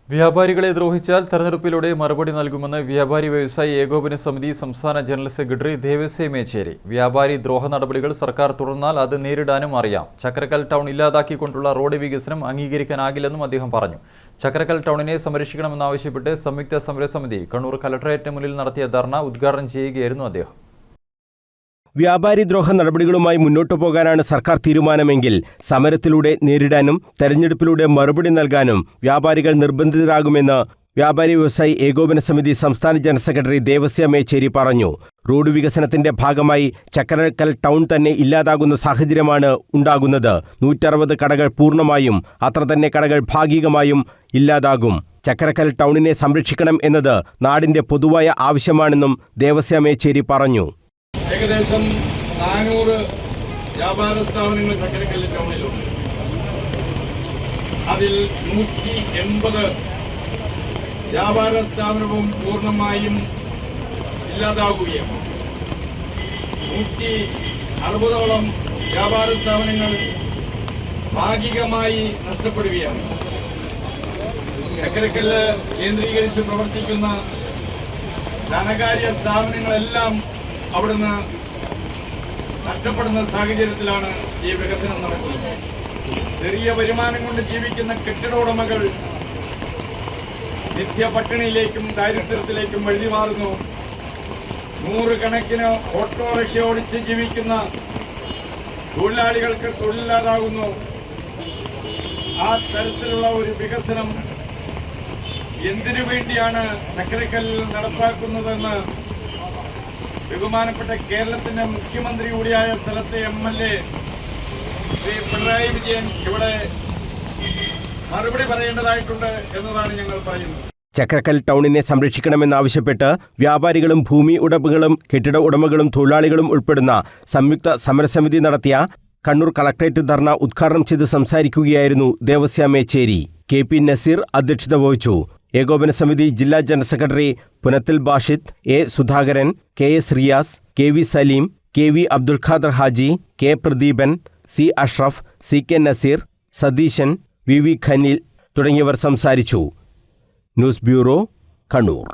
വ്യാപാരികളെ ദ്രോഹിച്ചാൽ തെരഞ്ഞെടുപ്പിലൂടെ മറുപടി നൽകുമെന്ന് വ്യാപാരി വ്യവസായി ഏകോപന സമിതി സംസ്ഥാന ജനറൽ സെക്രട്ടറി ദേവസ്യ മേച്ചേരി. വ്യാപാരി ദ്രോഹ നടപടികൾ സർക്കാർ തുടർന്നാൽ അത് നേരിടാനും അറിയാം. ചക്രക്കൽ ടൗൺ ഇല്ലാതാക്കിക്കൊണ്ടുള്ള റോഡ് വികസനം അംഗീകരിക്കാനാകില്ലെന്നും അദ്ദേഹം പറഞ്ഞു. ചക്രക്കൽ ടൗണിനെ സംരക്ഷിക്കണമെന്നാവശ്യപ്പെട്ട് സംയുക്ത സമരസമിതി കണ്ണൂർ കലക്ടറേറ്റിന് മുന്നിൽ നടത്തിയ ധർണ ഉദ്ഘാടനം ചെയ്യുകയായിരുന്നു അദ്ദേഹം. വ്യാപാരി ദ്രോഹ നടപടികളുമായി മുന്നോട്ടു പോകാനാണ് സർക്കാർ തീരുമാനമെങ്കിൽ സമരത്തിലൂടെ നേരിടാനും തെരഞ്ഞെടുപ്പിലൂടെ മറുപടി നൽകാനും വ്യാപാരികൾ നിർബന്ധിതരാകുമെന്ന് വ്യാപാരി വ്യവസായി ഏകോപന സമിതി സംസ്ഥാന ജനറൽ സെക്രട്ടറി ദേവസ്യ മേച്ചേരി പറഞ്ഞു. റോഡ് വികസനത്തിന്റെ ഭാഗമായി ചക്രക്കൽ ടൗൺ തന്നെ ഇല്ലാതാകുന്ന സാഹചര്യമാണ് ഉണ്ടാകുന്നത്. 160 കടകൾ പൂർണ്ണമായും അത്ര തന്നെ കടകൾ ഭാഗികമായും ഇല്ലാതാകും. ചക്രക്കൽ ടൗണിനെ സംരക്ഷിക്കണം എന്നത് നാടിന്റെ പൊതുവായ ആവശ്യമാണെന്നും ദേവസ്യ മേച്ചേരി പറഞ്ഞു. ഏകദേശം 400 വ്യാപാര സ്ഥാപനങ്ങൾ ചക്രക്കൽ ടൗണിലുണ്ട്. അതിൽ 180 വ്യാപാര സ്ഥാപനവും പൂർണ്ണമായും ഇല്ലാതാകുകയാണ്. 160ഓളം വ്യാപാര സ്ഥാപനങ്ങൾ ഭാഗികമായി നഷ്ടപ്പെടുകയാണ്. ചക്രക്കല്ല് കേന്ദ്രീകരിച്ച് പ്രവർത്തിക്കുന്ന ധനകാര്യ സ്ഥാപനങ്ങളെല്ലാം അവിടുന്ന് നഷ്ടപ്പെടുന്ന സാഹചര്യത്തിലാണ് ഈ വികസനം നടക്കുന്നത്. ചെറിയ വരുമാനം കൊണ്ട് ജീവിക്കുന്ന കെട്ടിട ഉടമകൾ നിത്യപട്ടിണിയിലേക്കും ദാരിദ്ര്യത്തിലേക്കും വഴുതി മാറുന്നു. 100 കണക്കിന് ഓട്ടോറിക്ഷ ഓടിച്ച് ജീവിക്കുന്ന തൊഴിലാളികൾക്ക് തൊഴിലില്ലാതാകുന്നു. ആ തരത്തിലുള്ള ഒരു വികസനം എന്തിനു വേണ്ടിയാണ് ചക്രക്കല്ലിൽ നടപ്പാക്കുന്നതെന്ന് ബഹുമാനപ്പെട്ട കേരളത്തിന്റെ മുഖ്യമന്ത്രി കൂടിയായ സ്ഥലത്തെ MLA ശ്രീ പിണറായി വിജയൻ ഇവിടെ മറുപടി പറയേണ്ടതായിട്ടുണ്ട് എന്നതാണ് ഞങ്ങൾ പറയുന്നത്. ചക്രക്കൽ ടൗണിനെ സംരക്ഷിക്കണമെന്നാവശ്യപ്പെട്ട് വ്യാപാരികളും ഭൂമി ഉടമകളും കെട്ടിട ഉടമകളും തൊഴിലാളികളും ഉൾപ്പെടുന്ന സംയുക്ത സമരസമിതി നടത്തിയ കണ്ണൂർ കളക്ടറേറ്റ് ധർണ ഉദ്ഘാടനം ചെയ്ത് സംസാരിക്കുകയായിരുന്നു ദേവസ്യ മേച്ചേരി. KP നസീർ അധ്യക്ഷത വഹിച്ചു. ഏകോപന സമിതി ജില്ലാ general secretary Punathil Bashid, A Sudhakaran, KS Riyas, KV Saleem, KV Abdul Khader Haji, K Pradeepan, C Ashraf, CK Naseer, Satheesan, VV Khanil തുടങ്ങിയവർ സംസാരിച്ചു. News bureau, Kannur.